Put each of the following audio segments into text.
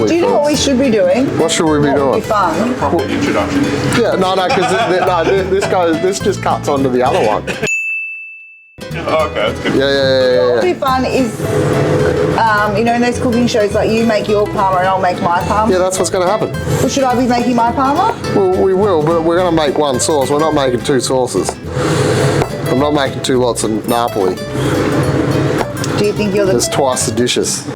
Napoli. Do you know what we should be doing? What should we be doing? Would be fun. Proper introduction. Yeah, no, because this just cuts onto the other one. Oh, okay, that's good. What would be fun is, you know, in those cooking shows, like you make your parma and I'll make my parma. Yeah, that's what's going to happen. Well, should I be making my parma? Well, we will, but we're going to make one sauce. We're not making two sauces. I'm not making 2 lots of Napoli. Do you think you're the... There's twice the dishes.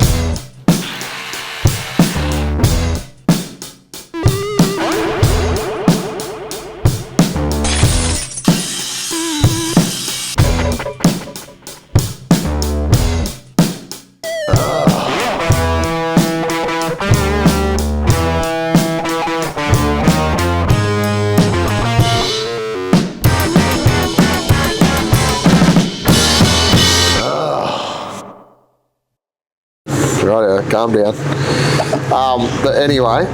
Right, calm down. But anyway,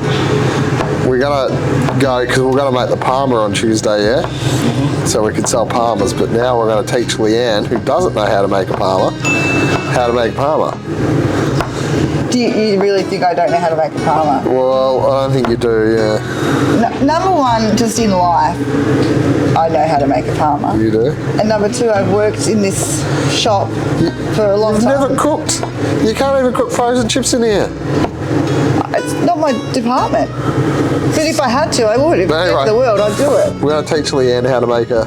we're gonna go because we're gonna make the Parma on Tuesday, yeah? So we can sell Parmas. But now we're gonna teach Leanne, who doesn't know how to make a Parma, how to make Parma. Do you really think I don't know how to make a parma? Well, I don't think you do, yeah. Number one, just in life, I know how to make a parma. You do? And number two, I've worked in this shop for a long You've time. never cooked. You can't even cook frozen chips in here. It's not my department. But if I had to, I would. If But anyway, it's the world, I'd do it. We're going to teach Leanne how to make a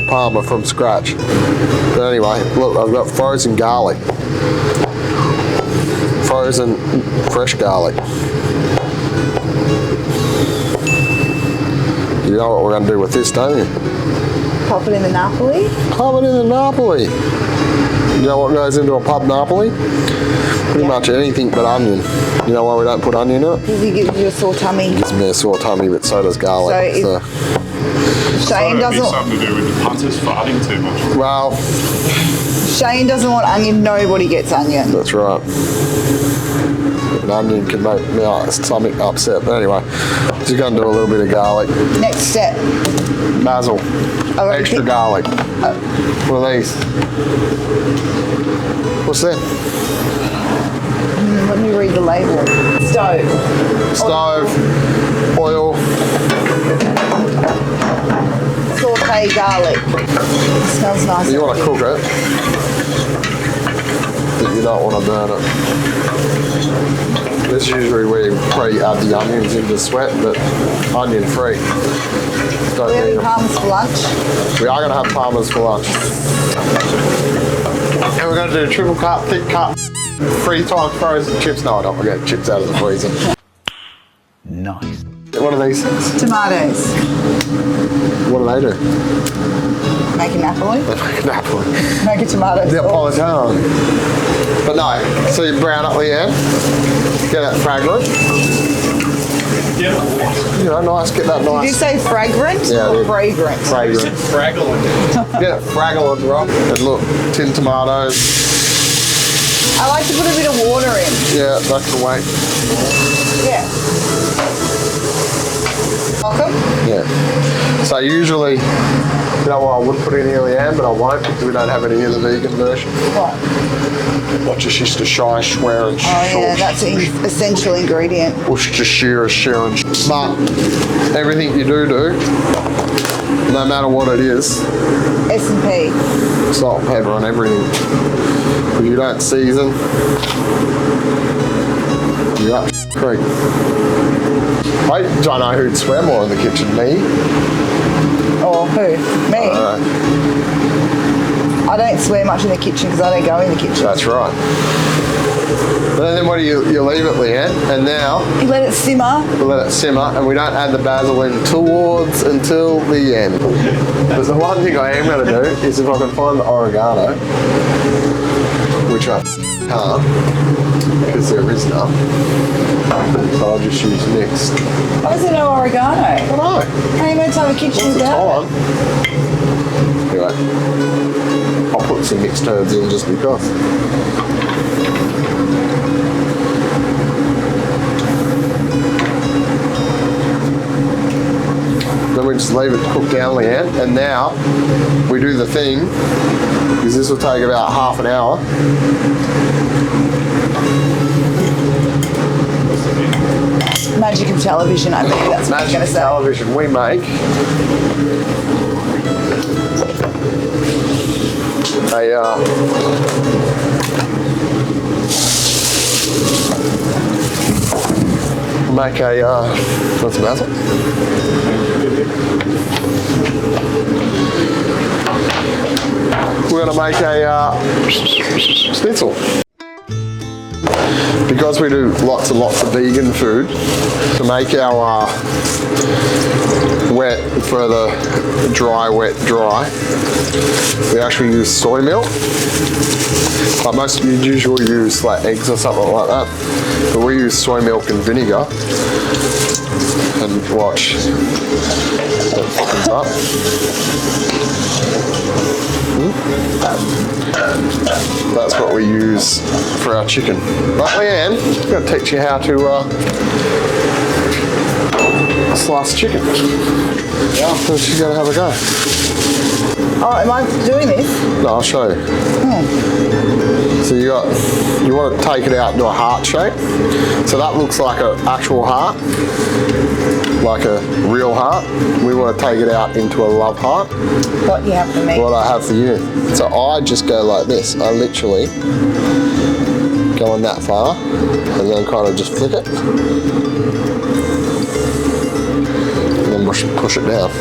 Parma from scratch. But anyway, look, I've got frozen garlic. Frozen fresh garlic. You know what we're going to do with this, don't you? Pop it in the Napoli. Pop it in the Napoli. You know what goes into a pub Napoli? Pretty much anything but onion. You know why we don't put onion in it? Because it gives you a sore tummy. It gives me a sore tummy, but so does garlic. So Shane It'd be doesn't. something to do with the punters farting too much. Well, Shane doesn't want onion. Nobody gets onion. that's right. An onion can make my stomach upset. But anyway, just going to do a little bit of garlic. Next step. Basil. already Extra picked- garlic. What are these? What's that? Let me read the label. Stove. Stove, oil. Saute garlic. It smells nice. You want to cook it, but you don't want to burn it. This is usually where you pre-add the onions into sweat, but onion free. Don't We're need having them. parmas for lunch. We are going to have Parmas for lunch. And we're going to do a triple cut, thick cut, 3 times frozen chips. No, I don't. We're getting chips out of the freezer. Nice. What are these? Tomatoes. What do they do? Make a Napoli. They make Napoli. Make a tomato sauce. Napolitano. But no, so you brown up Leanne, get that fragrant. Yeah. You know, nice, get that Did you nice say fragrant Yeah, I or did. fragrant? fragrant. Fraggling. Get it fragrant, right? And look, tin tomatoes. I like to put a bit of water in. Yeah, that can wait. Yeah. Welcome. Yeah. So usually, you know what, I would put in here, Leanne, but I won't because we don't have any of the vegan version. What? Worcestershire, swear and Oh yeah, that's an essential ingredient. Worcestershire, Sharon. But everything you do, no matter what it is, S&P. salt and pepper on everything. If you don't season, you're up creek. I don't know who'd swear more in the kitchen, me. Or who? Me. I don't swear much in the kitchen because I don't go in the kitchen. That's right. But then what do you leave it, Leanne? And now You let it simmer. we let it simmer and we don't add the basil in until the end. Because the one thing I am going to do is if I can find the oregano, which I can't because there is none, so I'll just use mixed. Why is there no oregano? I don't know. How are you going to have a kitchen What's the without it? time? Anyway, I'll put some mixed herbs in just because. Then we just leave it to cook down, Leanne, and now we do the thing, because this will take about half an hour. Magic of television, I think that's what I'm Magic going to say. television. We make what's the basil? We're going to make a schnitzel. Because we do lots and lots of vegan food, to make our wet for the dry, wet, dry, we actually use soy milk. But most of you usually use like eggs or something like that. But we use soy milk and vinegar. And watch. That thickens up. That's what we use for our chicken. But Leanne, I'm going to teach you how to slice chicken. Yeah. So she's going to have a go. Oh, am I doing this? No, I'll show you. So you want to take it out into a heart shape. So that looks like an actual heart, like a real heart. We want to take it out into a love heart. What do you have for me? What I have for you. So I just go like this. I literally go on that far and then kind of just flick it. And then push it down.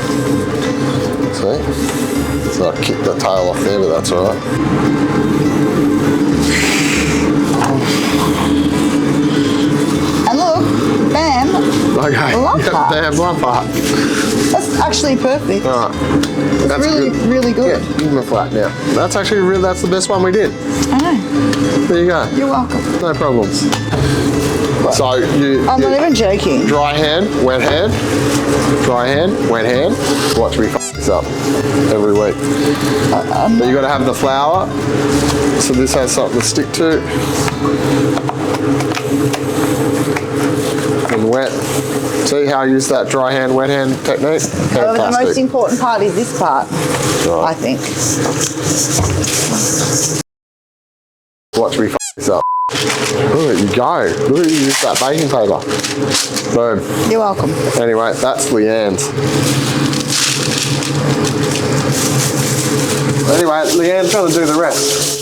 See? So I kicked the tail off there, but that's alright. And look, bam. Okay, Love heart. Bam, love heart. That's actually perfect. Alright. That's really, really good. Yeah, give them a flat now. That's actually really, that's the best one we did. I know. There you go. You're welcome. No problems. So I'm not even joking. Dry hand, wet hand, dry hand, wet hand. Watch me f this up every week. But you got to have the flour, so this has something to stick to. And wet. See how I use that dry hand, wet hand technique? The most important part is this part, Right. I think. Watch me f this up. Look at you go. Look at you use that baking paper. Boom. You're welcome. Anyway, that's Leanne's. Anyway, Leanne's trying to do the rest.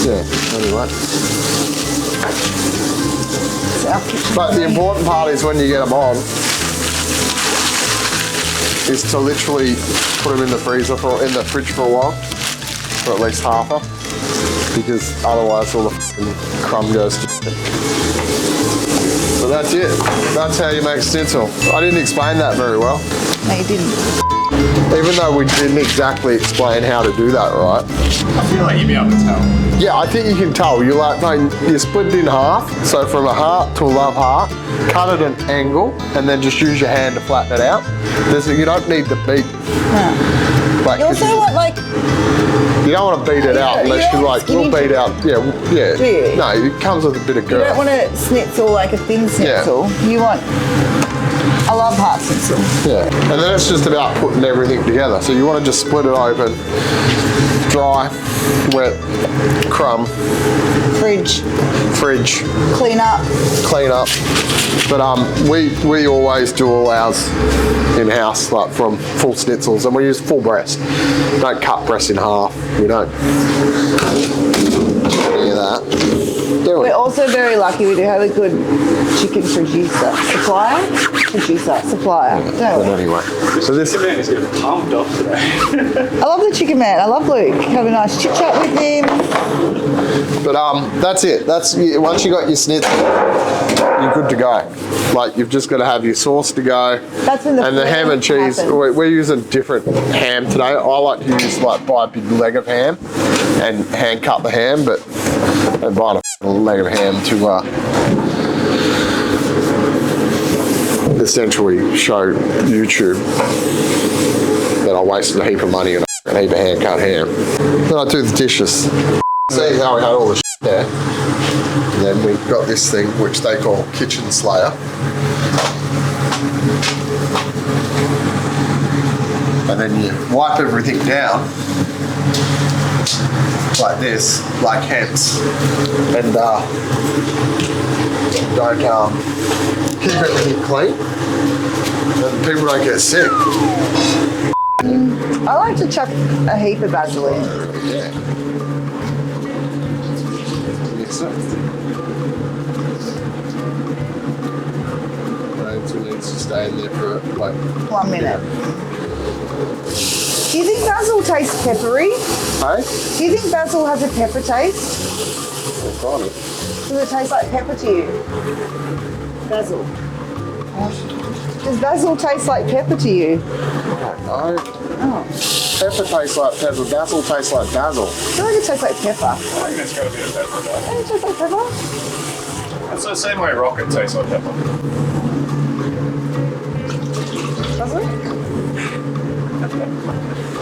Yeah, anyway. But the important part is when you get them on, is to literally put them in the freezer in the fridge for a while, for at least half hour, because otherwise all the crumb goes to it. So that's it. That's how you make schnitzel. I didn't explain that very well. No, you didn't. Even though we didn't exactly explain how to do that, right? I feel like you'd be able to tell. Yeah, I think you can tell. You you split it in half. So from a heart to a love heart, cut it at an angle, and then just use your hand to flatten it out. You don't need to beat. Like, You also want like, you don't want to beat it out unless you're like, we'll beat out. Yeah, yeah. Do you? No, it comes with a bit of you don't girth. want a schnitzel like a thin schnitzel. You want a love heart schnitzel. Yeah, and then it's just about putting everything together. So you want to just split it open, dry, wet, crumb, Fridge, clean up. But we always do all ours in house, like from full schnitzels, and we use full breast. Don't cut breast in half. We don't do any of that. We're also very lucky. We do have a good chicken supplier. Don't But we? anyway, so this. Chicken man is getting pumped up today. I love the chicken man. I love Luke. Have a nice chit chat with him. But that's it. Once you got your schnitzel, you're good to go. Like you've just got to have your sauce to go. That's when the ham and cheese. happens. We're using different ham today. I like to use buy a big leg of ham and hand cut the ham, but I'm buying a leg of ham to essentially show YouTube that I wasted a heap of money and a heap of hand-cut ham. Then I do the dishes. See how we had all the there? And then we've got this thing, which they call kitchen slayer. And then you wipe everything down like this, like hens, and don't keep everything clean, and people don't get sick. I like to chuck a heap of basil in. Yeah. Mix it. Right, so it needs to stay in there for like 1 minute. Do you think basil tastes peppery? Hey? Do you think basil has a pepper taste? I've got it. Does it taste like pepper to you? Basil. Does basil taste like pepper to you? No. Oh. Pepper tastes like pepper. Basil tastes like basil. I feel like it tastes like pepper. I think it's got a bit of pepper though. Does it taste like pepper? It's the same way rocket tastes like pepper. Does it?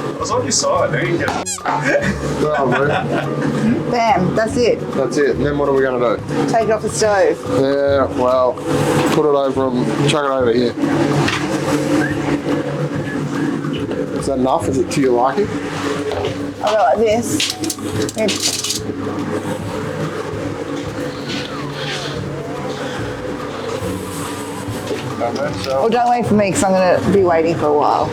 I was on your side, there you go. Oh, man. Bam, that's it. That's it. And then what are we going to do? Take it off the stove. Yeah, well, put it over and chuck it over here. Is that enough? Is it to your liking? I'll go like this. Well, don't wait for me because I'm going to be waiting for a while.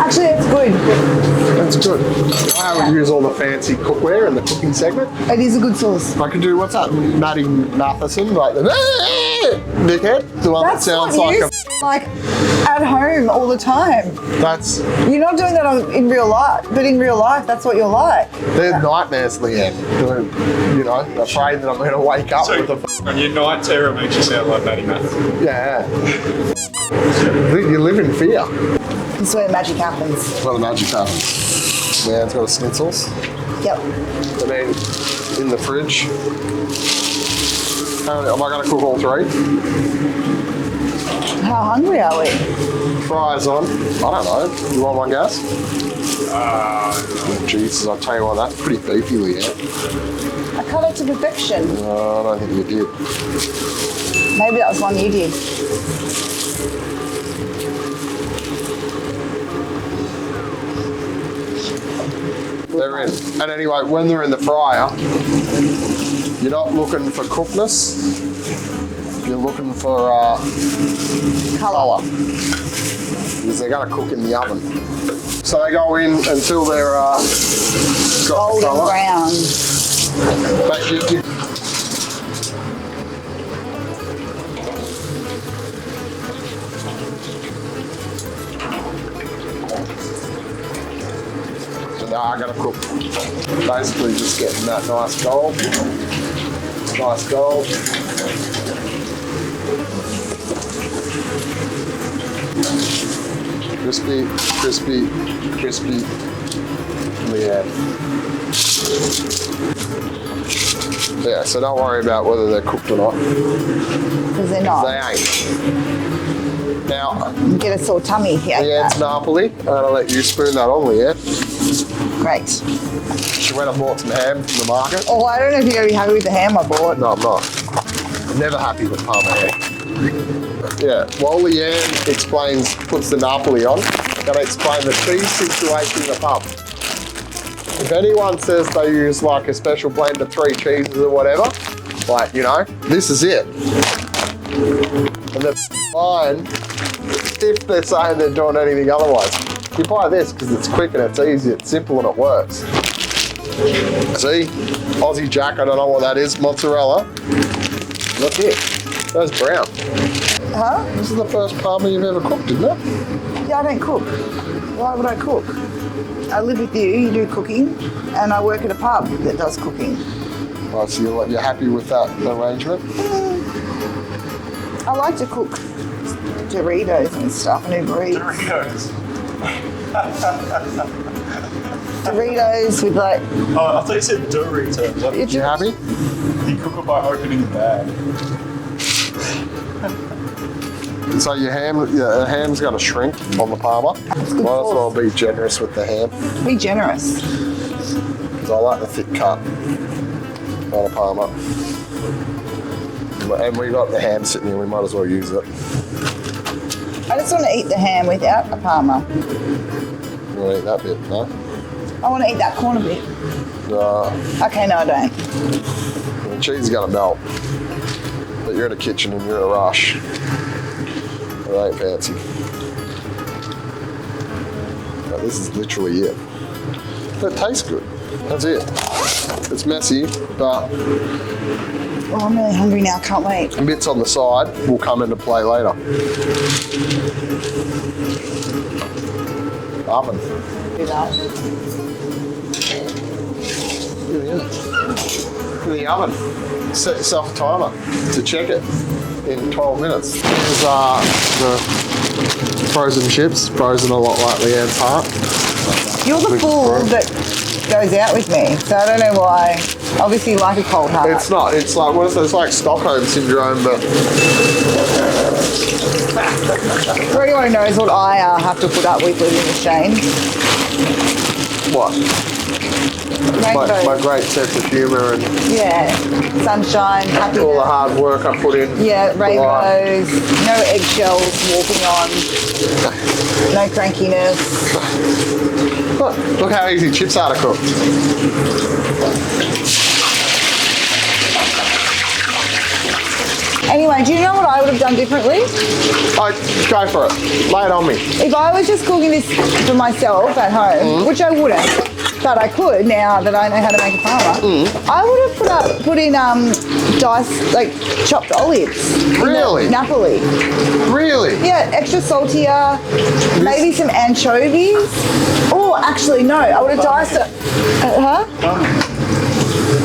Actually, it's good. That's good. I would use all the fancy cookware in the cooking segment. It is a good sauce. I could do, what's that, Maddie Matheson, like the dickhead? The one That's that sounds what like you like at home all the time. That's, You're not doing that in real life, but in real life, that's what you're like. they're nightmares, Leanne. You know, afraid that I'm going to wake up So with a on your night terror makes you sound like Maddie Math. yeah. You live in fear. That's where the magic happens. That's where the magic happens. Yeah, it's got a schnitzels. Yep. And then in the fridge. Am I going to cook all three? How hungry are we? Fries on. I don't know. You want one, Gas? Jesus, I'll tell you what, that's pretty beefy, Leanne. I cut it to perfection. No, I don't think you did. Maybe that was one you did. They're in. And anyway, when they're in the fryer, you're not looking for cookness. You're looking for colour. Because they're going to cook in the oven. So they go in until they're got Golden colour. brown. But you now I gotta cook. Basically just getting that nice gold. Nice gold. Crispy, crispy, crispy. Yeah. Yeah, so don't worry about whether they're cooked or not. Because they're not. They ain't. Now, You get a sore tummy if you ate Leanne's that. Napoli. I'm gonna let you spoon that on, Leanne. Great. She went and bought some ham from the market. Oh, I don't know if you're going to be happy with the ham I bought. No, I'm not. I'm never happy with Parma ham. Yeah, while Leanne puts the Napoli on, I'm gonna explain the cheese situation in the pub. If anyone says they use like a special blend of 3 cheeses or whatever, like, you know, this is it. And they're fine if they're saying they're doing anything otherwise. You buy this because it's quick and it's easy, it's simple and it works. See? Aussie Jack, I don't know what that is, mozzarella. That's it. That's brown. Huh? This is the first Parma you've ever cooked, isn't it? Yeah, I don't cook. Why would I cook? I live with you, you do cooking, and I work at a pub that does cooking. Right, so you're happy with that arrangement? I like to cook Doritos and stuff and Uber Eats. Doritos. Doritos with like. Oh, I thought you said Doritos. You happy? You cook it by opening the bag. So your ham's got to shrink on the Parma. Might as well be generous with the ham. Be generous. Because I like the thick cut on a Parma. And we got the ham sitting here, we might as well use it. I just want to eat the ham without a Parma. You want to eat that bit, no? I want to eat that corner bit. Okay, no, I don't. The cheese is going to melt. But you're in a kitchen and you're in a rush. It ain't fancy. But this is literally it. But it tastes good. That's it. It's messy, but Oh, I'm really hungry now, can't wait. bits on the side will come into play later. Oven. Do that. In the oven. Set yourself a timer to check it in 12 minutes. Here's the frozen chips, frozen a lot like Leanne's heart. You're the fool that goes out with me, so I don't know why. Obviously, you like a cold heart. It's not. It's like what is it? It's like Stockholm syndrome, but For anyone who knows what I have to put up with living with Shane. what? My great sense of humour and Yeah, sunshine, happiness. all the hard work I put in. Yeah, for life. rainbows, no eggshells walking on, no crankiness. Look how easy chips are to cook. Anyway, do you know what I would have done differently? Go for it. Lay it on me. If I was just cooking this for myself at home, which I wouldn't, but I could now that I know how to make a Parma, I would have put in diced, like chopped olives. Really? In Napoli. Really? Yeah, extra saltier, maybe some anchovies. Oh, actually, no, I would have diced it. Huh?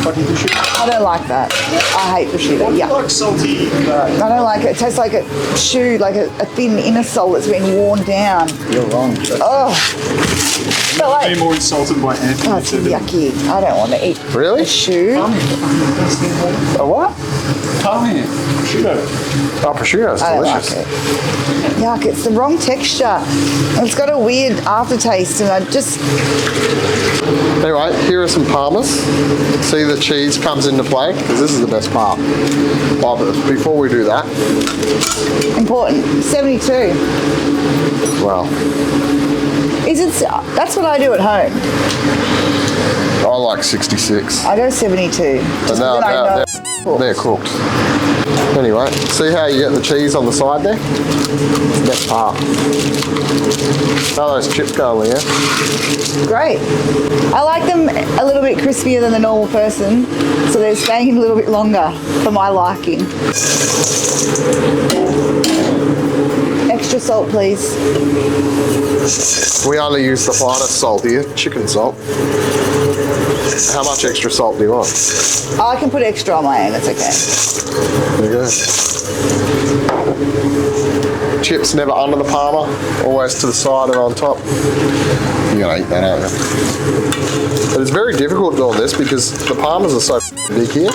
Fucking prosciutto. I don't like that. I hate prosciutto. Yeah. Like salty. I don't like it. It tastes like a shoe, like a thin inner sole that's been worn down. You're wrong. Oh. But like, Be more insulted by Anthony. oh, it's yucky. I don't want to eat Really? a shoe. Parmi. Best thing ever. A what? Parmi. Prosciutto. Oh, prosciutto's I don't delicious. like it. Yuck, it's the wrong texture. It's got a weird aftertaste and I just... Anyway, here are some Parmas. See the cheese comes into play because this is the best part. But before we do that, Important. 72. well, Is it... That's what I do at home. I like 66. I go 72. Just But then I know it's cooked. they're cooked. Anyway, see how you get the cheese on the side there? It's the best part. How those chips go, Leanne? Great. I like them a little bit crispier than the normal person, so they're staying a little bit longer for my liking. Extra salt, please. We only use the finest salt here, chicken salt. How much extra salt do you want? Oh, I can put extra on my own, it's okay. There you go. Chips never under the Parma, always to the side or on top. You're gonna eat that, aren't you? But it's very difficult doing this because the Parmas are so big here.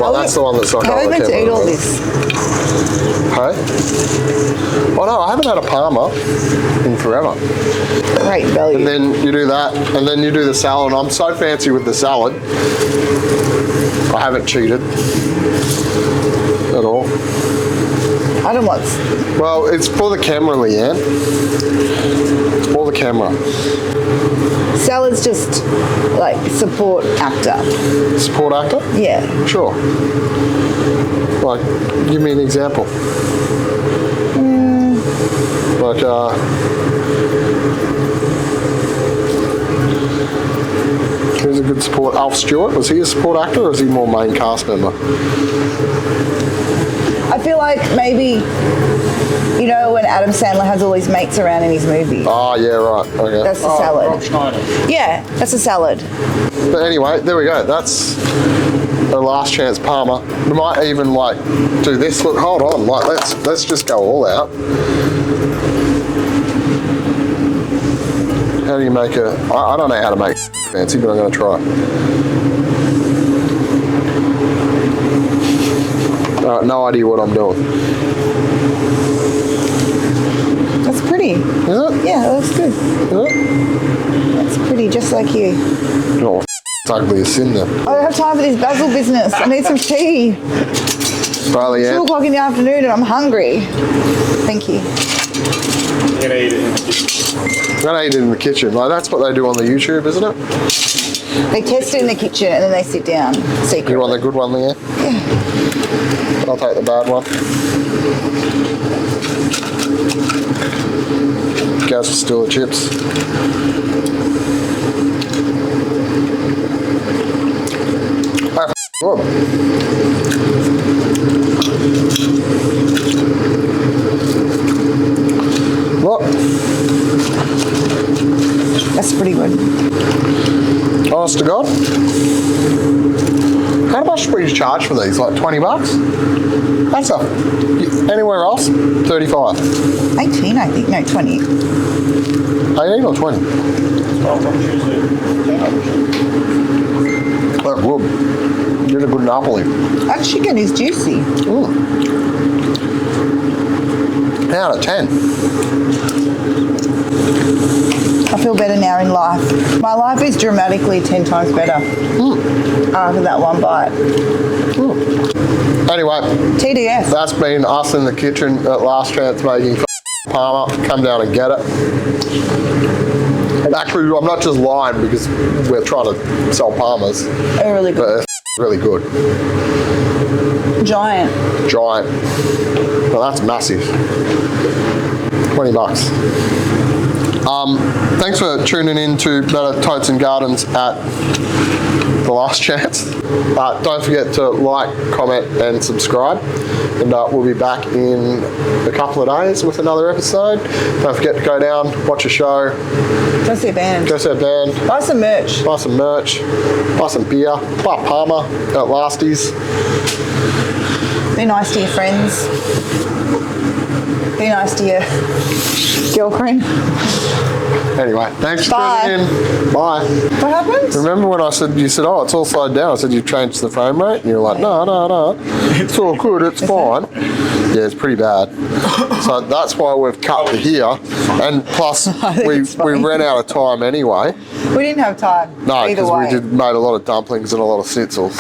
Well, that's the one that's not How are we meant to eat all this? Hey? Oh no, I haven't had a Parma in forever. Great value. And then you do that, and then you do the salad. I'm so fancy with the salad. I haven't cheated at all. I don't want... Well, it's for the camera, Leanne. It's for the camera. Salad's just like support actor. Support actor? Yeah. Sure. Like, give me an example. Like, who's a good support? Alf Stewart, was he a support actor or is he more main cast member? I feel like maybe, you know, when Adam Sandler has all his mates around in his movies. Oh, yeah, right. Okay. That's the salad. Rob Schneider. Yeah, that's a salad. But anyway, there we go. That's a last chance Parma. We might even like do this. Look, hold on. Like, let's just go all out. How do you make a... I don't know how to make fancy, but I'm going to try. No idea what I'm doing. That's pretty. Is it? Yeah, that looks good. Is it? That's pretty, just like you. Oh, it's ugly as sin there. I don't have time for this basil business. I need some tea. Slowly, 2 o'clock in the afternoon and I'm hungry. Thank you. You're gonna eat it in the kitchen. I'm going to eat it in the kitchen. Like, that's what they do on the YouTube, isn't it? They test it in the kitchen and then they sit down secretly. You want the good one there? Yeah. I'll take the bad one. Goes for still the chips. Oh, good. Look. That's pretty good. Honest to God. How much do you charge for these? Like 20 bucks? That's a... Anywhere else? 35. 18, I think. No, 20. 18 or 20? That's good. Did a good Napoli. That chicken is juicy. Out of 10. I feel better now in life. My life is dramatically 10 times better after that one bite. Anyway, TDF. that's been us in the kitchen at Last Chance making Parma. Come down and get it. And actually, I'm not just lying because we're trying to sell Parmas, They're really good. but it's really good. Giant. Giant. Well, that's massive. 20 bucks. Thanks for tuning in to Better Totes and Gardens at The Last Chance. Don't forget to like, comment and subscribe. And we'll be back in a couple of days with another episode. Don't forget to go down, watch a show. Go see a band. Go see a band. Buy some merch. Buy some merch. Buy some beer. Buy Parma at Lasties. Be nice to your friends. Be nice to your girlfriend. Anyway, thanks for Bye. tuning in. Bye. What happened? Remember when I said, you said, oh, it's all slowed down. I said, you changed the frame rate? And you're like, no. It's all good, it's fine. Yeah, it's pretty bad. So that's why we've cut to here. And plus, we ran out of time anyway. We didn't have time. No, either because way. we made a lot of dumplings and a lot of schnitzels.